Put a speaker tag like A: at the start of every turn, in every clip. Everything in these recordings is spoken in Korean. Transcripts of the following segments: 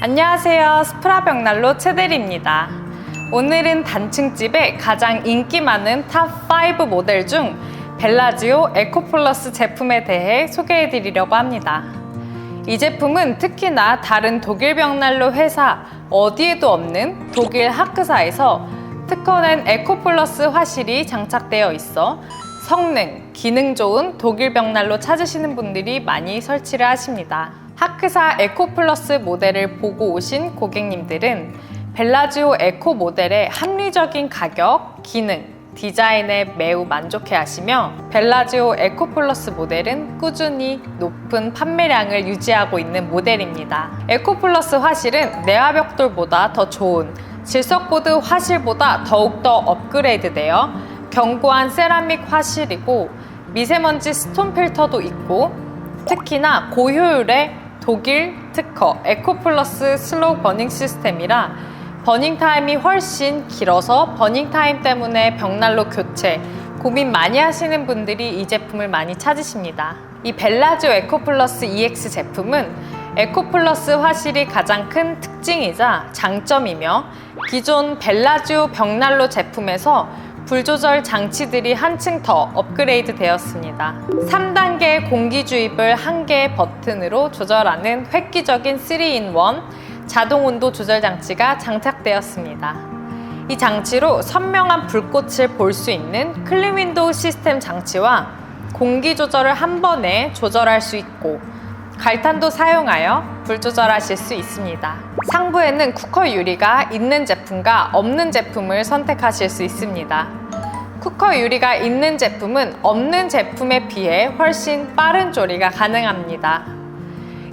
A: 안녕하세요. 스프라 벽난로 최대리입니다. 오늘은 단층집의 가장 인기 많은 탑5 모델 중 벨라지오 에코플러스 제품에 대해 소개해 드리려고 합니다. 이 제품은 특히나 다른 독일 벽난로 회사 어디에도 없는 독일 하크사에서 특허낸 에코플러스 화실이 장착되어 있어 성능, 기능 좋은 독일 벽난로 찾으시는 분들이 많이 설치를 하십니다. 하크사 에코플러스 모델을 보고 오신 고객님들은 벨라지오 에코 모델의 합리적인 가격, 기능, 디자인에 매우 만족해 하시며 벨라지오 에코플러스 모델은 꾸준히 높은 판매량을 유지하고 있는 모델입니다. 에코플러스 화실은 내화벽돌보다 더 좋은 질석보드 화실보다 더욱더 업그레이드되어 견고한 세라믹 화실이고 미세먼지 스톤 필터도 있고 특히나 고효율의 독일 특허 에코플러스 슬로우 버닝 시스템이라 버닝 타임이 훨씬 길어서 버닝 타임 때문에 벽난로 교체 고민 많이 하시는 분들이 이 제품을 많이 찾으십니다. 이 벨라지오 에코플러스 EX 제품은 에코플러스 화실이 가장 큰 특징이자 장점이며 기존 벨라지오 벽난로 제품에서 불 조절 장치들이 한층 더 업그레이드 되었습니다. 3단계 공기 주입을 한 개의 버튼으로 조절하는 획기적인 3-in-1 자동 온도 조절 장치가 장착되었습니다. 이 장치로 선명한 불꽃을 볼 수 있는 클린 윈도우 시스템 장치와 공기 조절을 한 번에 조절할 수 있고 갈탄도 사용하여 불 조절하실 수 있습니다. 상부에는 쿠커 유리가 있는 제품과 없는 제품을 선택하실 수 있습니다. 쿠커 유리가 있는 제품은 없는 제품에 비해 훨씬 빠른 조리가 가능합니다.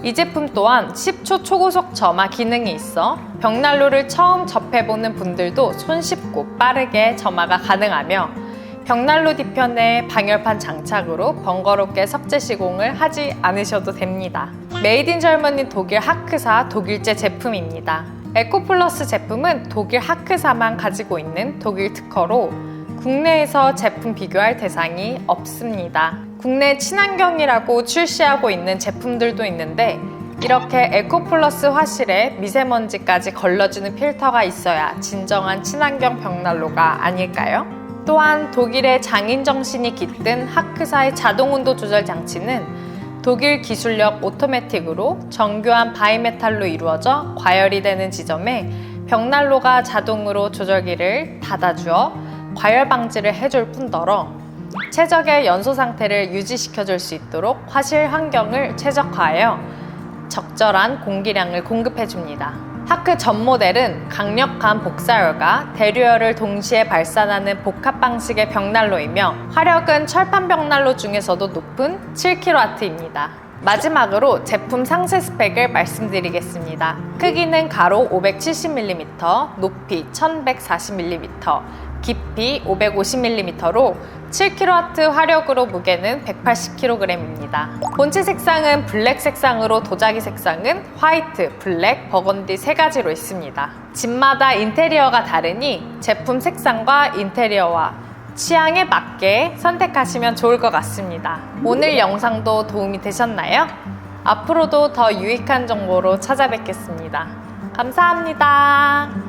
A: 이 제품 또한 10초 초고속 점화 기능이 있어 벽난로를 처음 접해보는 분들도 손쉽고 빠르게 점화가 가능하며 벽난로 뒤편에 방열판 장착으로 번거롭게 석재 시공을 하지 않으셔도 됩니다. 메이드 인 저머니 독일 하크사 독일제 제품입니다. 에코플러스 제품은 독일 하크사만 가지고 있는 독일 특허로 국내에서 제품 비교할 대상이 없습니다. 국내 친환경이라고 출시하고 있는 제품들도 있는데 이렇게 에코플러스 화실에 미세먼지까지 걸러주는 필터가 있어야 진정한 친환경 벽난로가 아닐까요? 또한 독일의 장인 정신이 깃든 하크사의 자동 온도 조절 장치는 독일 기술력 오토매틱으로 정교한 바이메탈로 이루어져 과열이 되는 지점에 벽난로가 자동으로 조절기를 닫아주어 과열 방지를 해줄 뿐더러 최적의 연소 상태를 유지시켜줄 수 있도록 화실 환경을 최적화하여 적절한 공기량을 공급해줍니다. 하크 전 모델은 강력한 복사열과 대류열을 동시에 발산하는 복합 방식의 벽난로이며 화력은 철판 벽난로 중에서도 높은 7kW입니다. 마지막으로 제품 상세 스펙을 말씀드리겠습니다. 크기는 가로 570mm, 높이 1140mm, 깊이 550mm로 7kW 화력으로 무게는 180kg입니다. 본체 색상은 블랙 색상으로 도자기 색상은 화이트, 블랙, 버건디 세 가지로 있습니다. 집마다 인테리어가 다르니 제품 색상과 인테리어와 취향에 맞게 선택하시면 좋을 것 같습니다. 오늘 영상도 도움이 되셨나요? 앞으로도 더 유익한 정보로 찾아뵙겠습니다. 감사합니다.